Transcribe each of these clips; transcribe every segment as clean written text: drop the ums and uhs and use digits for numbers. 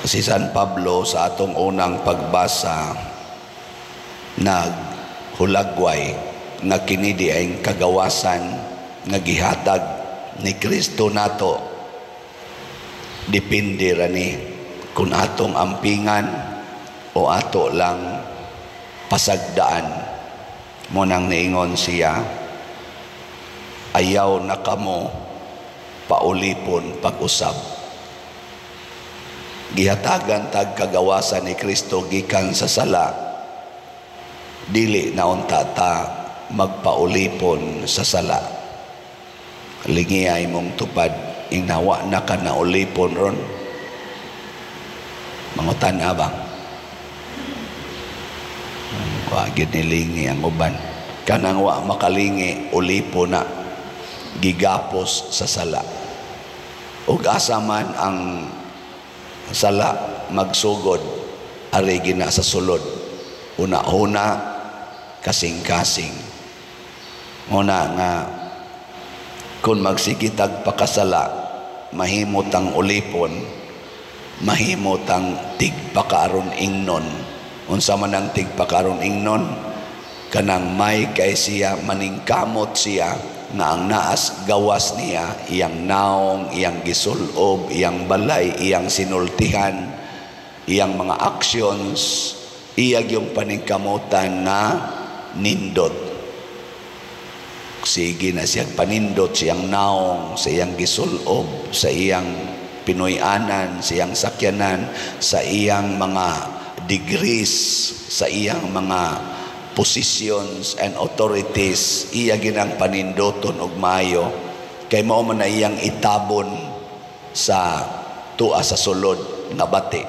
Si San Pablo sa atong unang pagbasa naghulagway nga kini di ay kagawasan nga gihatag ni Kristo nato. Depende rani kung atong ampingan o ato lang pasagdaan. Mo nang niingon siya, ayaw na kamo paulipon pag-usab. Gihatagan tag kagawasan ni Kristo gikan sa sala, dili na unta ta magpaulipon sa sala. Lingiyay mong tupad, inawa na ka na ulipon ron. Mangutan na ba? Wagid nilingi ang uban. Kanang wa makalingi, ulipon na. Gigapos sa sala. Ug asa man ang sala magsugod, ari gina sa sulod. Una-una, kasing-kasing. Una nga, kung magsikitag pakasala, mahimot ang ulipon, mahimot ang tigpakaaron ingnon. Unsa man ang tigpakaaron ingnon, kanang may kay siya, maningkamot siya, nga ang naas gawas niya, iyang naong, iyang gisulob, iyang balay, iyang sinultihan, iyang mga actions, iyag yung paningkamutan na nindot. Sige na siyang panindot, siyang naong, sa iyang gisulob, sa iyang pinuyanan, sa iyang sakyanan, sa iyang mga degrees, sa iyang mga positions and authorities, iya ginang panindoton og maayo, kay mao man na iyang itabon sa tua sa sulod nga bati.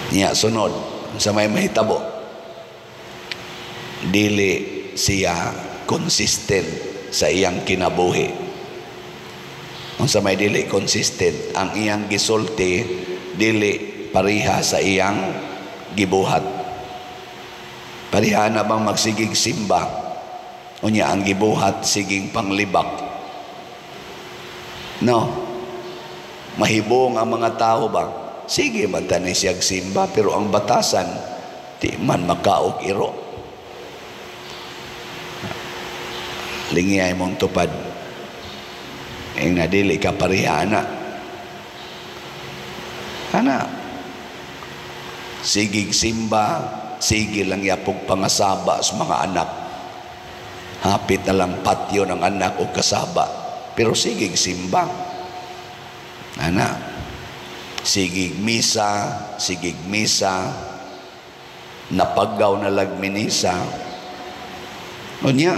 Niya sunod sa may mahitabo, dili siya consistent sa iyang kinabuhi. Unsa may dili consistent, ang iyang gisulti dili pariha sa iyang gibuhat. Pariha na bang magsigig simba, unya ang gibuhat siging panglibak? No, mahibong ang mga tao ba? Sige man tanay siyag simba, pero ang batasan di man makaog iro. Lingiyay mong tupad ang nadili ka pariha na sigig simba, sige lang yapog pangasaba sa mga anak. Hapit na lang patyo ng anak o kasaba, pero sigig simba. Sigig misa, napagaw na lagminisa. Unya,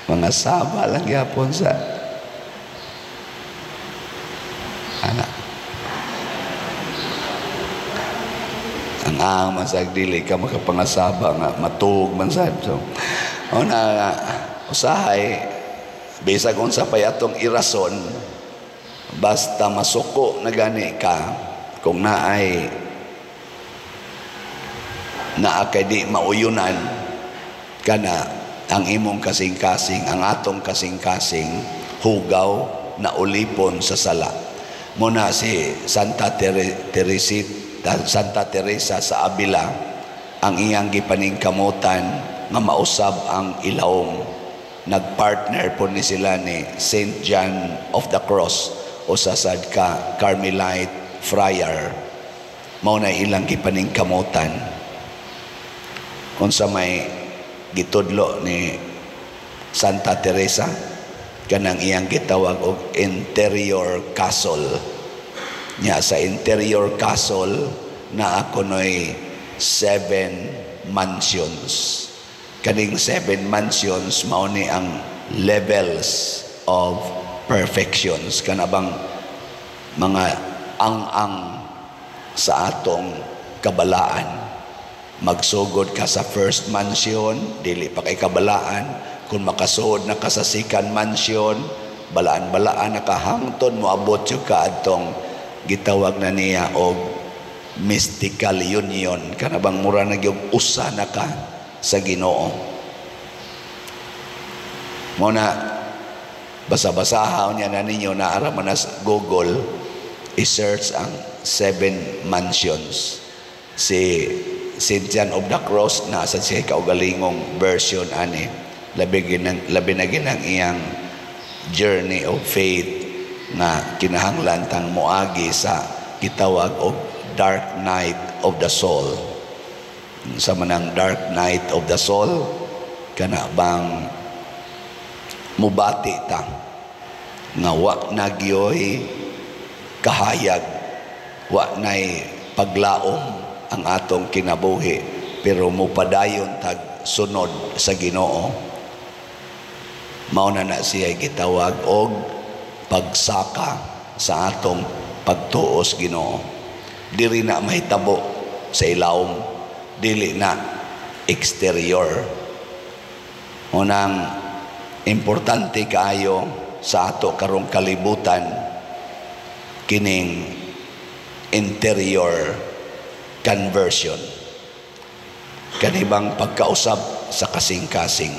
mga saba lang yapon sa anak. Ang masag dili ka makapangasaba nga matuog man sad. So una usahay bisag unsa pay atong irason, basta masuko na gani ka kung naa kay di mauyunan kana ang imong kasing-kasing, ang atong kasing-kasing hugaw na ulipon sa sala. Muna si Santa Teresa sa Avila, ang iyang gipaningkamutan nga mausab ang ilawom. Nagpartner po ni sila ni Saint John of the Cross o sasad ka Carmelite friar. Mao na ilang gipaningkamutan. Kung sa may gitudlo ni Santa Teresa, kanang iyang gitawag og interior castle. Nya sa interior castle na ako noy 7 mansions. Kaning 7 mansions mao ni ang levels of perfections, kanabang mga ang sa atong kabalaan. Magsugod ka sa first mansion, dili pa kay kabalaan. Kung makasuod na ka sa second mansion, balaan-balaan nakahangton mo abot yung kaadtong gitawag na niya og mystical union, kanabang mura na yung usa na ka sa Ginoo. Muna Basa-basahaw niya na ninyo na araman na sa Google, i-search ang 7 mansions. Si St. John of the Cross, nasa siya kaugalingong version ani. Labi na ginang iyang journey of faith na kinahanglan tang moagi sa gitawag og dark night of the soul. Sa manang dark night of the soul, kana bang mubati ta nga wa na gyoy kahayag, wa nay paglaom ang atong kinabuhi, pero mupadayon tag sunod sa Ginoo. Mao na siya gitawag og pagsaka sa atong pagtuos Ginoo. Dili na mahitabo sa ilawom, dili na exterior. Unang importante kaayo sa ato karong kalibutan kining interior conversion, kanibang pagkausab sa kasing-kasing.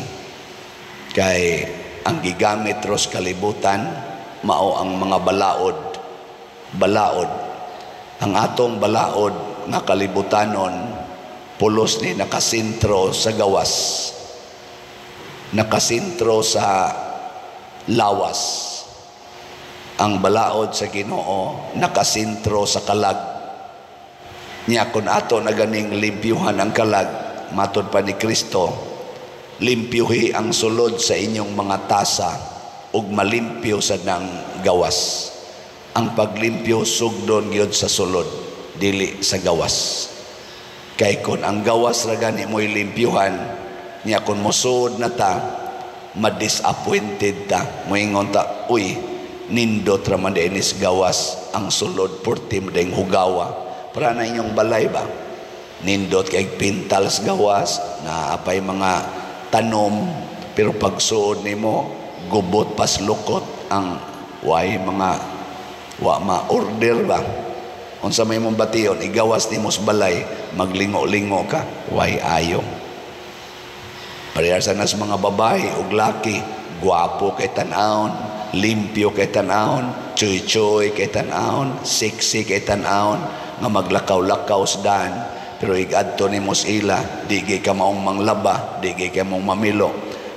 Kay ang gigamit ros kalibutan mao ang mga balaod. Ang atong balaod nga kalibutanon pulos ni nakasintro sa gawas, nakasintro sa lawas. Ang balaod sa Ginoo nakasintro sa kalag. Nya kun ato na ganing limpyuhan ang kalag, matod pa ni Kristo, limpyuhi ang sulod sa inyong mga tasa ug malimpyo sa nang gawas. Ang paglimpyo sugdon gyud sa sulod, dili sa gawas. Kay kun ang gawas ra gani mo'y limpyuhan, nya kun mosuod na ta, ma-disappointed ta, moingon ta, uy, nindot ra man dinis gawas, ang sulod purti madayong hugawa. Para na inyong balay ba? Nindot kay pintals gawas, na apay mga tanom, pero pagsuod nimo gubot pas lukot ang way mga wa ma-order ba? Unsa may mong bation, igawas nimo sa balay, maglingo-lingo ka, way ayo. Parehas na sa mga babae ug laki, gwapo kay tan-awon, limpyo kay tan-awon, choy-choy kay tan-awon, sexy kay tan-awon, nga maglakaw-lakaw sa daan, pero igadto nimo sa ila, di gay ka maong manglaba, di gay ka maong mamilo,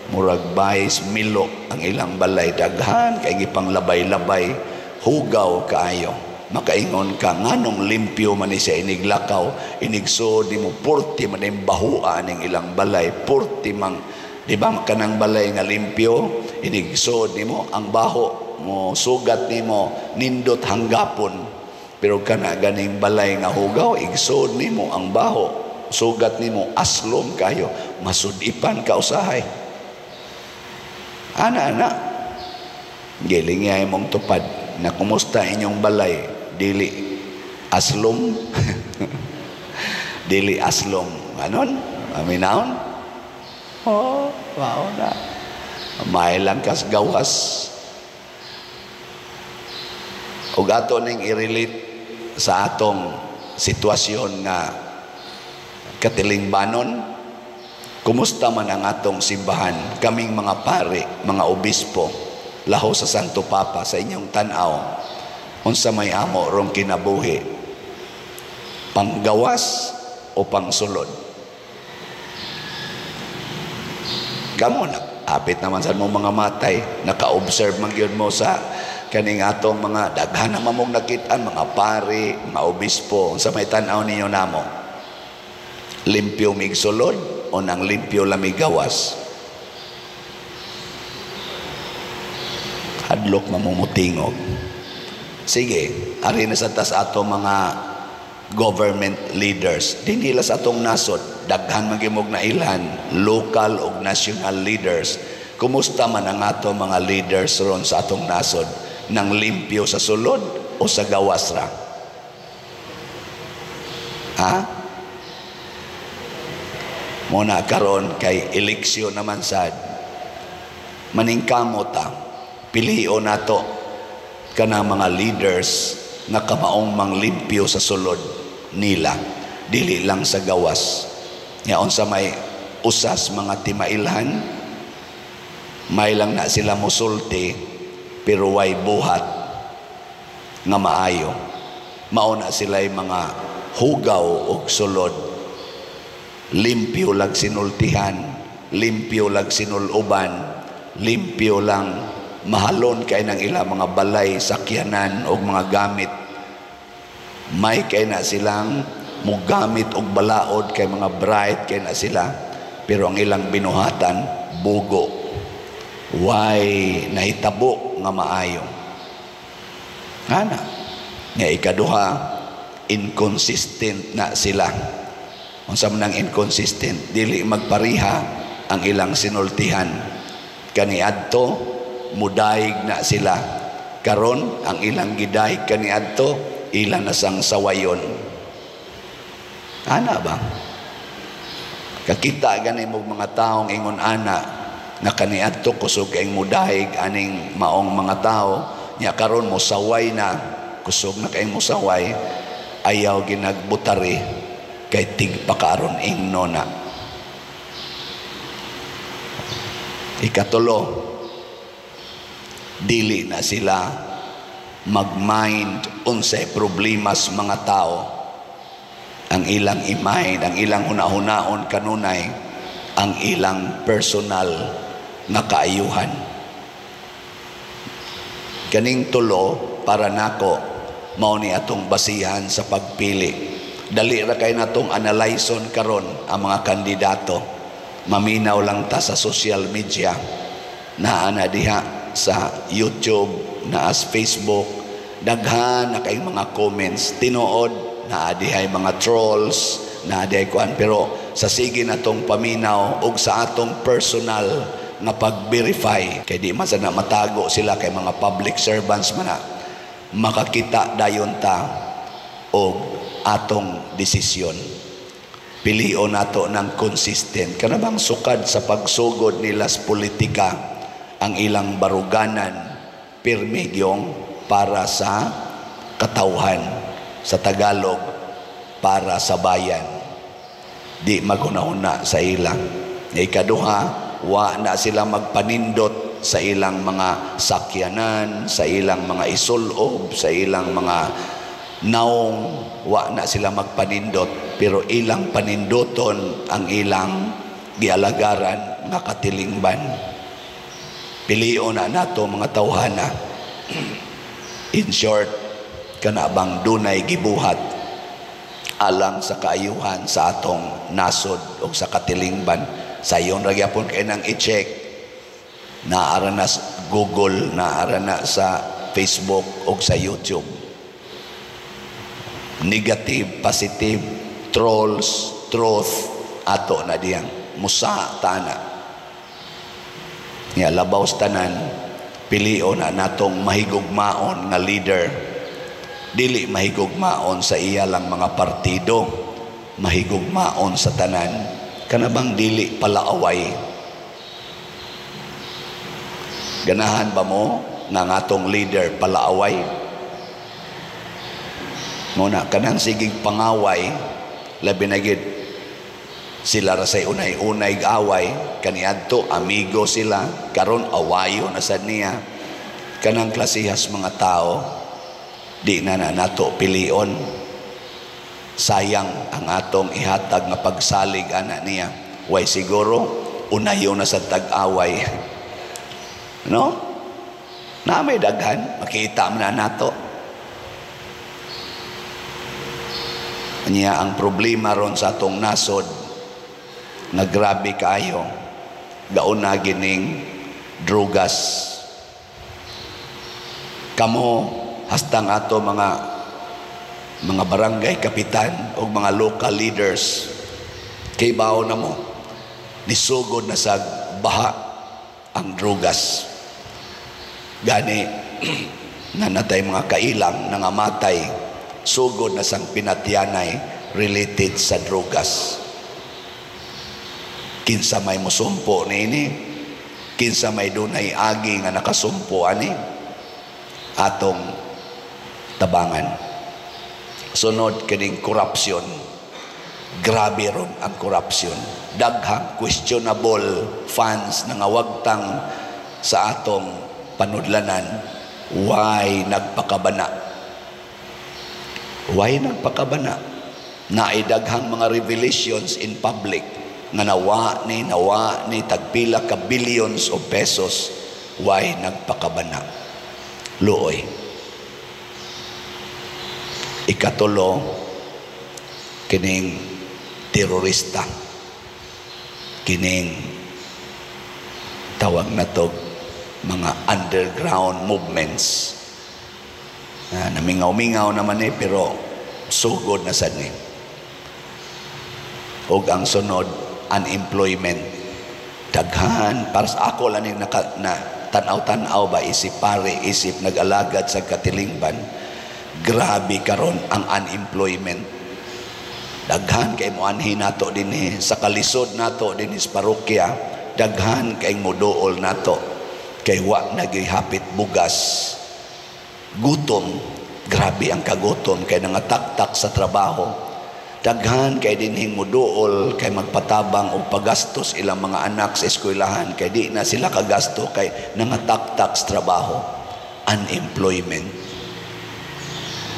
murag bayis milo ang ilang balay, daghan kay gipang labay-labay, hugaw kaayo. Makaingon ka nganong limpyo man ni siya iniglakaw, inigso di mo purti man yung bahua ning ilang balay, purti mang, di ba kanang balay nga limpyo, inigso di mo ang baho mo, sugat ni mo nindot hanggapon. Pero kana ganing balay nga hugaw, igsod ni mo ang baho, sugat ni mo aslom kayo, masudipan ka usahay. Ana giling ay mong tupad na kumusta inyong balay, dili aslom dili aslom anon aminahon, wow na may lang kas gawas. Ug ato ning i-relate sa atong sitwasyon nga katilingbanon, kumusta man ang atong simbahan, kaming mga pare, mga obispo, laho sa Santo Papa, sa inyong tan-aw, unsa may amo rong kinabuhi, panggawas o pangsulod? Kamo na apit naman sa mong mga matay, naka-observe man gyud mo sa kaning atong mga daghan na mamong nakitaan, mga pari, mga obispo, sa may tan-aw ninyo namo, limpyo migsulod o nang limpyo lamigawas? Hadlok mamumutingog. Sige, ari na sa tas ato mga government leaders, di nila sa atong nasod, daghan magimog na ilan, local o national leaders. Kumusta man ang ato mga leaders ron sa atong nasod, nang limpyo sa sulod o sa gawas ra? Ha? Muna karon kay eleksyon naman sad, maningkamot ta, piliho nato kana mga leaders nga kamaong manglimpyo sa sulod nila, dili lang sa gawas. Yaon sa may usas mga timailhan, may lang na sila musulti, pero way buhat nga maayo. Mauna sila'y mga hugaw o sulod, limpyo lag sinultihan, limpyo lag sinuluban, limpyo lang mahalon kay ng ilang mga balay, sakyanan o mga gamit. May kay na silang mugamit og balaod kay mga bright kay na sila, pero ang ilang binuhatan bugo, way nahitabo nga maayo. Ana nga ikaduha, inconsistent na sila. Unsa man ang inconsistent, dili magpariha ang ilang sinultihan. Kaniadto mudayeg na sila, karon ang ilang gidayeg kaniadto ilang nasang sawayon. Ana ba? Kakita gani mo mga taong ingon ana na kaniadto kusog kay mudayeg aning maong mga tao, nya karon mo saway na, kusog na kay mo saway, ayaw ginagbutari kay tigpakaron ingno na. Ikatulo, dili na sila mag-mind unsay problema sa mga tao. Ang ilang i-mind, ang ilang hunahunaon kanunay ang ilang personal na kaayuhan. Kaning tulo para nako mao ni atong basihan sa pagpili. Dali ra kay natong analyson karon ang mga kandidato. Maminaw lang ta sa social media, naa na diha sa YouTube, naa sa Facebook, daghan na kay mga comments, tinuod naa dihay mga trolls, naa dihay kuan, pero sa sige natong paminaw og sa atong personal nga pag-verify, kay di man sana matago sila kay mga public servants man na, makakita dayon ta og atong desisyon. Pilion nato ng consistent. Kana bang sukad sa pagsugod nila sa politika ang ilang baruganan, pirmigyong para sa katawhan, sa Tagalog para sa bayan. Di maghuna-huna sa ilang. Ikaduha, wa na sila magpanindot sa ilang mga sakyanan, sa ilang mga isulob, sa ilang mga naong, wa na sila magpanindot, pero ilang panindoton ang ilang gialagaran nga katilingban. Pilion na nato mga tawhana. In short, kana bang dunay gibuhat alang sa kaayuhan sa atong nasod o sa katilingban. Sa iyon ra gyapon kay nang i-check, naara na sa Google, naara na sa Facebook o sa YouTube. Negative, positive, trolls, truth, ato na diyang musa tana. Nga labaw sa tanan, pilion na natong mahigugmaon nga leader. Dili mahigugmaon sa iya lang mga partido, mahigugmaon sa tanan. Kanabang dili palaaway. Ganahan ba mo nga atong leader palaaway? Muna kanang sigig pangaway, labi na gid sila ra say unay-unay away, kaniadto amigo sila, karon awayo na sad niya. Kanang klasihas mga tao, di na nato pilion. Sayang ang atong ihatag nga pagsalig ana niya. Way siguro unayo na sa tag-away. No? Na may daghan, makita man na nato. Niya ang problema ron sa atong nasod na grabe kaayo, gauna gining drugas. Kamo hastang ato mga barangay kapitan o mga local leaders, kay bao na mo nisugod na sa baha ang drugas. Gani nanatay mga kailang nangamatay, sugod na sang pinatyanay related sa drugas. Kinsa may musumpo niini, kinsa may dunay agi nga nakasumpo ani atong tabangan. Sunod kining korupsyon. Grabe ron ang korupsyon. Daghang questionable funds na ngawagtang sa atong panudlanan, why nagpakabana. Why nagpakabana? Naidaghang mga revelations in public nga nawa ni tagpila ka billions of pesos. Why nagpakabana? Luoy. Ikatulo, kining terorista, kining tawag na to mga underground movements. Namingaw-mingaw naman pero sugod na sad ni. Og ang sunod, unemployment. Daghan, para sa ako lang na tanaw-tanaw ba, isip pare, isip nag-alagad sa katilingban, grabe karon ang unemployment. Daghan kay mo anhin nato din sa kalisod nato din sa parokya, daghan kay moduol nato kay wa nagihapit bugas. Gutom, grabe ang kagutom kay nangataktak sa trabaho. Daghan kay dinhing moduol kay magpatabang og pagastos ilang mga anak sa eskwelahan kay di na sila kagasto kay nangataktak sa trabaho. Unemployment.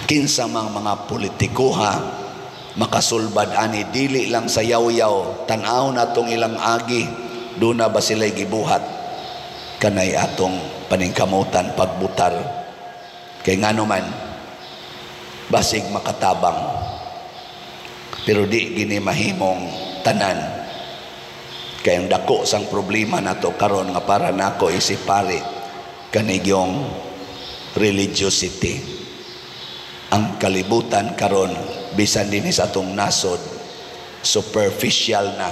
Kinsa mang mga politikuha makasulbad ani dili lang sa yaw-yaw, tan-aw natong ilang agi, do na ba sila'y gibuhat kanay atong paningkamutan pagbutar. Kay ngano man basig makatabang pero di gini mahimong tanan. Kay ang dako sang problema nato karon nga para nako isip pare kanigyong religiosity. Ang kalibutan karon bisan din sa atong nasod superficial na,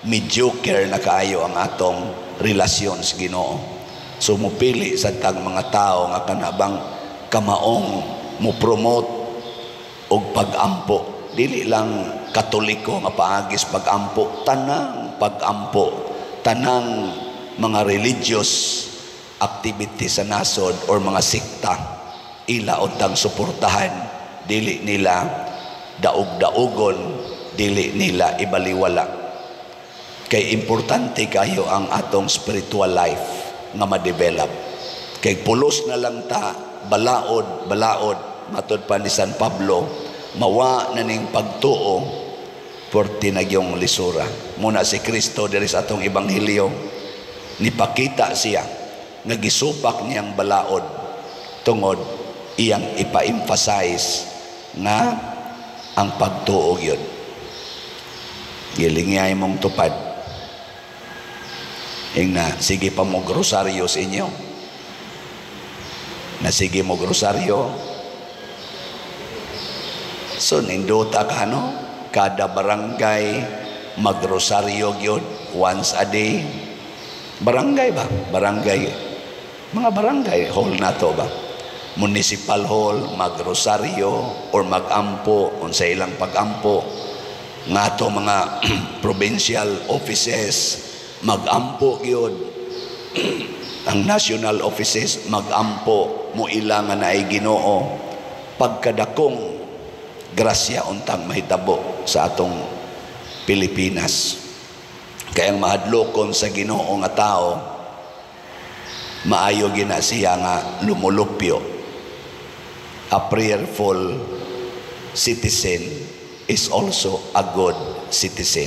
mediocre na kaayo ang atong relasyon sa Ginoo. So mupili sa tag mga tao nga kanabang kamaong mo promote og pagampo, dili lang Katoliko nga paagis pagampo, tanang pagampo, tanang mga religious activity sa nasod or mga sikta ila untang suportahan, dili nila daog-daogon, dili nila ibaliwala. Kay importante kayo ang atong spiritual life nga ma-develop. Kay pulos na lang ta balaod matod pa ni San Pablo, mawa na ning pagtuo porti nagyong lisura. Muna si Kristo diri sa atong ebanghelyo nipakita siya nga gisupak niyang balaod tungod iyang ipa-emphasize nga ang pagtuo yun. Gilingay mong tupad. Na sige pa mo grosaryo sa inyo. Na sige mo grosaryo. So nindota ka kada barangay magrosaryo yun once a day. Barangay ba? Mga barangay hall na to ba? Municipal hall, magrosaryo or magampo, unsa ilang pagampo. Nga to mga provincial offices, magampo yun. Ang national offices, magampo mo ilangan na ay Ginoo. Pagkadakong grasya untang mahitabo sa atong Pilipinas. Kaya ang mahadlokon sa Ginoo nga tao, maayo gina siya nga lumulupyo. A prayerful citizen is also a good citizen.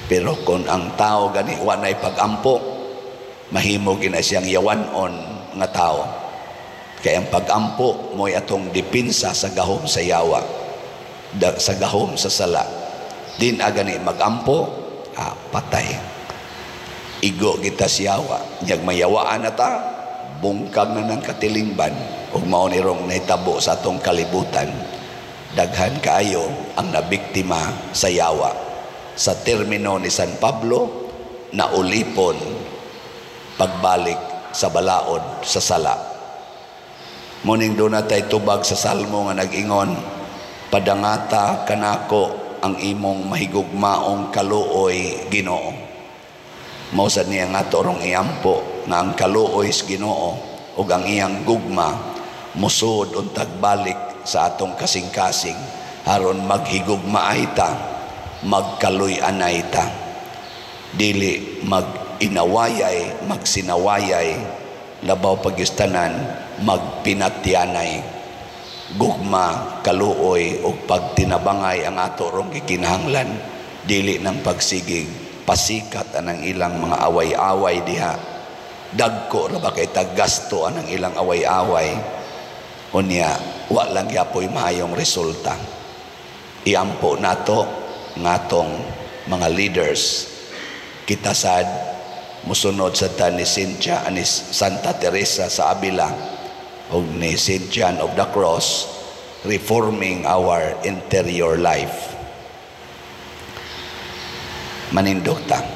Pero kung ang tao gani wanay pagampo, mahimo gina siyang yawanon nga tao. Kaya ang pagampo mo'y atong dipinsa sa gahom sa yawa, sa gahom sa sala. Din agani magampo, patay. Igo kita siyawa, nyag mayawaan na ta, bungkag na ng katilingban, ug mao ni rong nahitabo sa atong kalibutan. Daghan kaayo ang nabiktima sa yawa. Sa termino ni San Pablo, naulipon pagbalik sa balaod sa sala. Muning doon natay tubag sa salmo nga nag-ingon, padangata kanako ang imong mahigugmaong kaluoy Ginoo. Mausad niya nga torong iampo nga ang kaluoy sa Ginoo ug ang iyang gugma musud untag balik sa atong kasing-kasing aron maghigugmaay ta, magkaluy-anay ta, dili inawayay, magsinawayay, labaw pagyustanan, magpinatyanay, gugma, kaluoy, o pagtinabangay ang ato rong kikinahanglan, dili ng pagsigig, pasikat anang ilang mga away-away diha, dagko ra ba kay taggasto anang ilang away-away, unya, wa lang yapoy maayong resulta. Iampo nato ngatong mga leaders, kita sad musunod sa ta ni Cynthia ani Santa Teresa sa Avila o ni St. John of the Cross, reforming our interior life. Manindog ta.